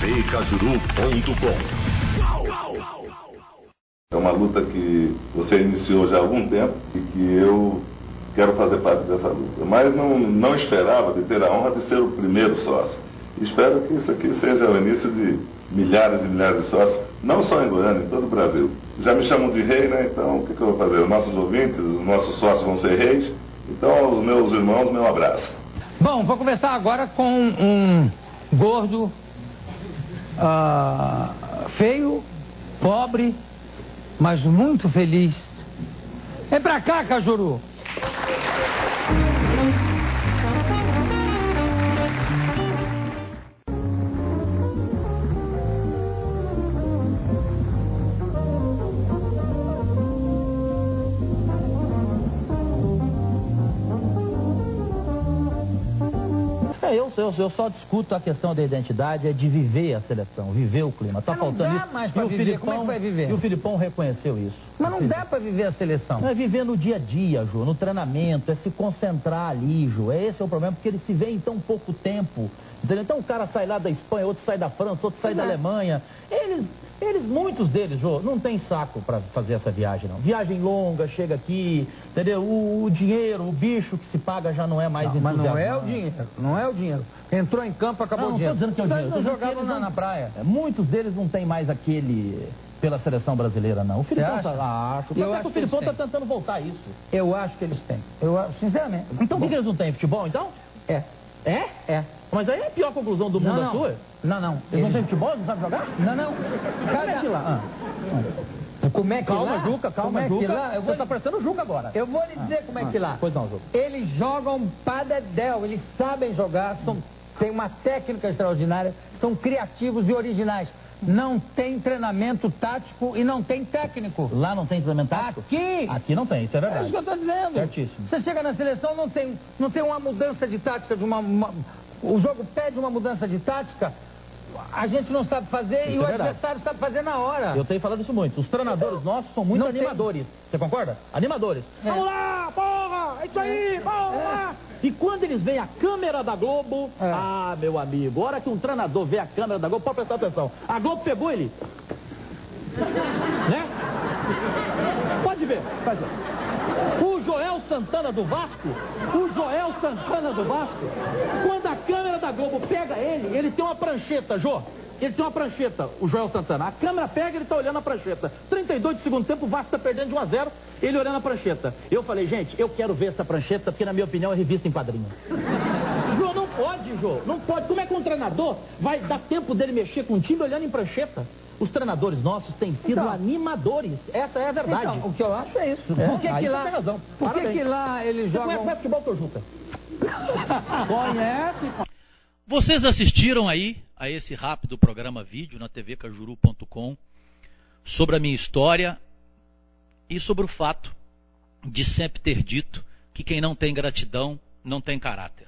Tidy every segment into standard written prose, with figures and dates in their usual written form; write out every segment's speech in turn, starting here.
tvcajuru.com. É uma luta que você iniciou já há algum tempo e que eu quero fazer parte dessa luta. Mas não esperava de ter a honra de ser o primeiro sócio. Espero que isso aqui seja o início de milhares e milhares de sócios, não só em Goiânia, em todo o Brasil. Já me chamam de rei, né? Então o que eu vou fazer? Os nossos ouvintes, os nossos sócios vão ser reis. Então aos meus irmãos, meu abraço. Bom, vou começar agora com um gordo, feio, pobre, mas muito feliz. Vem pra cá, Cajuru. Eu só discuto a questão da identidade, é de viver a seleção, viver o clima. Tá faltando isso. Mais pra viver. Como é que vai viver? E o Filipão reconheceu isso. Mas não dá pra viver a seleção. É viver no dia a dia, Jô, no treinamento, é se concentrar ali, Jô. Esse é o problema, porque eles se veem em tão pouco tempo. Entendeu? Então o cara sai lá da Espanha, outro sai da França, outro sai da Alemanha. Muitos deles, Jô, não tem saco para fazer essa viagem, não. Viagem longa, chega aqui, entendeu? O dinheiro, o bicho que se paga já não é mais entusiasmante. Mas não é o dinheiro, não é o dinheiro. Entrou em campo, acabou o dinheiro. Não, estou dizendo que é o dinheiro. Não jogavam na praia. Muitos deles não tem mais aquele pela seleção brasileira, não. O Filipão acho. Eu acho que o Filipão está tentando voltar a isso. Eu acho que eles têm. Sinceramente. Então por que eles não têm futebol, então? É. É? Mas aí é a pior conclusão do mundo a sua? Não. Eles não têm futebol? Eles não sabem jogar? Não. Como é que lá? Como é que calma, lá? Juca, calma, Juca. Você está parecendo o Juca agora. Eu vou lhe dizer como é que lá. Pois não, Juca. Eles jogam padedel, eles sabem jogar, têm uma técnica extraordinária, são criativos e originais. Não tem treinamento tático e não tem técnico. Lá não tem treinamento tático? Aqui não tem, isso é verdade. É isso que eu estou dizendo. Certíssimo. Você chega na seleção, não tem uma mudança de tática, o jogo pede uma mudança de tática, a gente não sabe fazer isso e o adversário sabe fazer na hora. Eu tenho falado isso muito. Os treinadores nossos são muito animadores. Você concorda? Animadores. Vamos lá, porra! É isso aí, porra! E quando eles veem a câmera da Globo, meu amigo, a hora que um treinador vê a câmera da Globo, pode prestar atenção. A Globo pegou ele. Né? Pode ver, faz ver. O Joel Santana do Vasco, quando a câmera da Globo pega ele tem uma prancheta, Jô. Ele tem uma prancheta, o Joel Santana. A câmera pega, ele tá olhando a prancheta. 32 de segundo tempo, o Vasco tá perdendo de 1-0, ele olhando a prancheta. Eu falei, gente, eu quero ver essa prancheta, porque na minha opinião é revista em quadrinho. Jô, não pode, Jô, não pode. Como é que um treinador vai dar tempo dele mexer com o time olhando em prancheta? Os treinadores nossos têm sido animadores. Essa é a verdade. Então, o que eu acho é isso. Por que lá, tem razão. Por que lá eles jogam... Você conhece futebol que eu Juca? Conhece? Vocês assistiram aí a esse rápido programa vídeo na tvcajuru.com sobre a minha história e sobre o fato de sempre ter dito que quem não tem gratidão não tem caráter.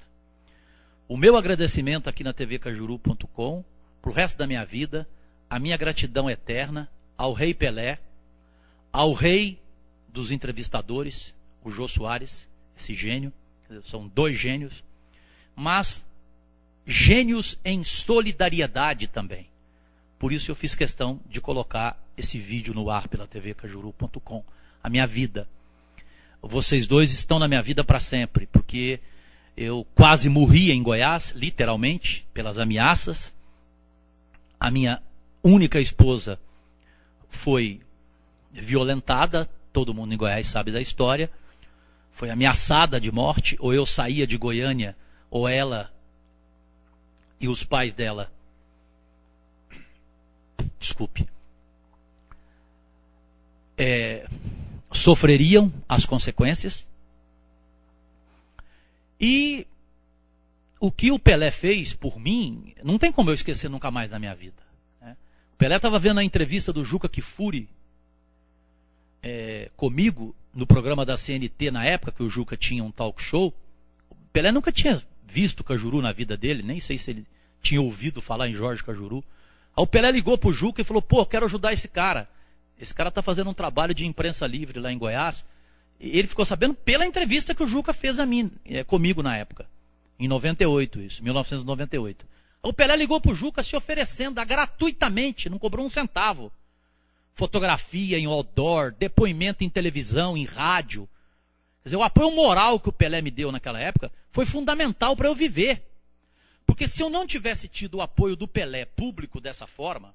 O meu agradecimento aqui na tvcajuru.com pro resto da minha vida, a minha gratidão eterna ao Rei Pelé, ao rei dos entrevistadores, o Jô Soares, esse gênio, são dois gênios, mas gênios em solidariedade também. Por isso eu fiz questão de colocar esse vídeo no ar pela tvcajuru.com. A minha vida. Vocês dois estão na minha vida para sempre, porque eu quase morri em Goiás, literalmente, pelas ameaças. A minha única esposa foi violentada, todo mundo em Goiás sabe da história, foi ameaçada de morte, ou eu saía de Goiânia, ou ela e os pais dela, sofreriam as consequências. E o que o Pelé fez por mim, não tem como eu esquecer nunca mais na minha vida. O Pelé estava vendo a entrevista do Juca Kfouri comigo no programa da CNT na época que o Juca tinha um talk show. O Pelé nunca tinha visto Cajuru na vida dele, nem sei se ele tinha ouvido falar em Jorge Cajuru. Aí o Pelé ligou pro Juca e falou, pô, quero ajudar esse cara. Esse cara está fazendo um trabalho de imprensa livre lá em Goiás. E ele ficou sabendo pela entrevista que o Juca fez a mim, comigo na época. Em 98, isso, 1998. O Pelé ligou pro Juca se oferecendo gratuitamente, não cobrou um centavo. Fotografia em outdoor, depoimento em televisão, em rádio. Quer dizer, o apoio moral que o Pelé me deu naquela época foi fundamental para eu viver. Porque se eu não tivesse tido o apoio do Pelé público dessa forma,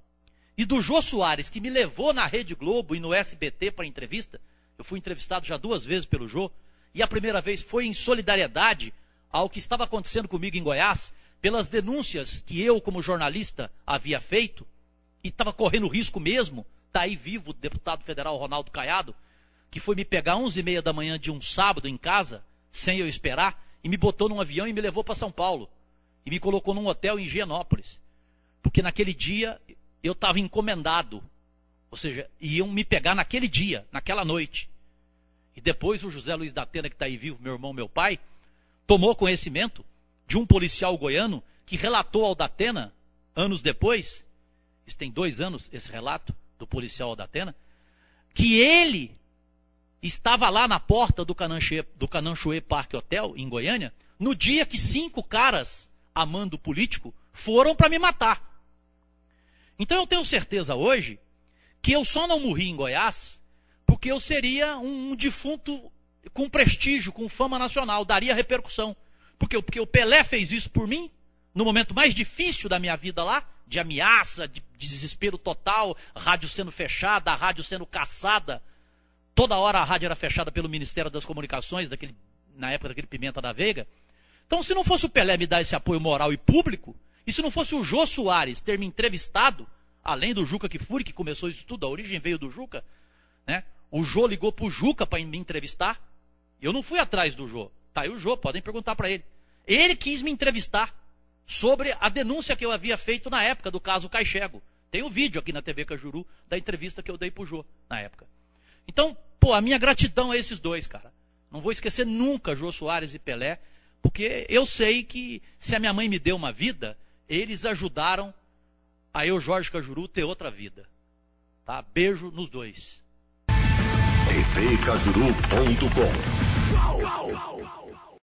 e do Jô Soares, que me levou na Rede Globo e no SBT para entrevista, eu fui entrevistado já 2 vezes pelo Jô, e a primeira vez foi em solidariedade ao que estava acontecendo comigo em Goiás, pelas denúncias que eu, como jornalista, havia feito, e estava correndo risco mesmo, está aí vivo o deputado federal Ronaldo Caiado, que foi me pegar 11h30 da manhã de um sábado em casa, sem eu esperar, e me botou num avião e me levou para São Paulo. E me colocou num hotel em Higienópolis. Porque naquele dia eu estava encomendado. Ou seja, iam me pegar naquele dia, naquela noite. E depois o José Luiz da Atena, que está aí vivo, meu irmão, meu pai, tomou conhecimento de um policial goiano que relatou ao da Atena, anos depois, isso tem 2 anos, esse relato do policial da Atena, que ele estava lá na porta do Cananchoe Park Hotel, em Goiânia, no dia que 5 caras, amando político, foram para me matar. Então eu tenho certeza hoje que eu só não morri em Goiás porque eu seria um defunto com prestígio, com fama nacional, daria repercussão. Porque o Pelé fez isso por mim, no momento mais difícil da minha vida lá, de ameaça, de desespero total, rádio sendo fechada, a rádio sendo caçada. Toda hora a rádio era fechada pelo Ministério das Comunicações, na época daquele Pimenta da Veiga. Então, se não fosse o Pelé me dar esse apoio moral e público, e se não fosse o Jô Soares ter me entrevistado, além do Juca Kfouri, que começou isso tudo, a origem veio do Juca, né? O Jô ligou pro Juca para me entrevistar, eu não fui atrás do Jô. Tá aí o Jô, podem perguntar para ele. Ele quis me entrevistar sobre a denúncia que eu havia feito na época do caso Caixego. Tem um vídeo aqui na TV Cajuru da entrevista que eu dei pro Jô na época. Então, a minha gratidão a esses dois, cara. Não vou esquecer nunca Jô Soares e Pelé, porque eu sei que se a minha mãe me deu uma vida, eles ajudaram a eu, Jorge Cajuru, ter outra vida. Tá? Beijo nos dois. tvcajuru.com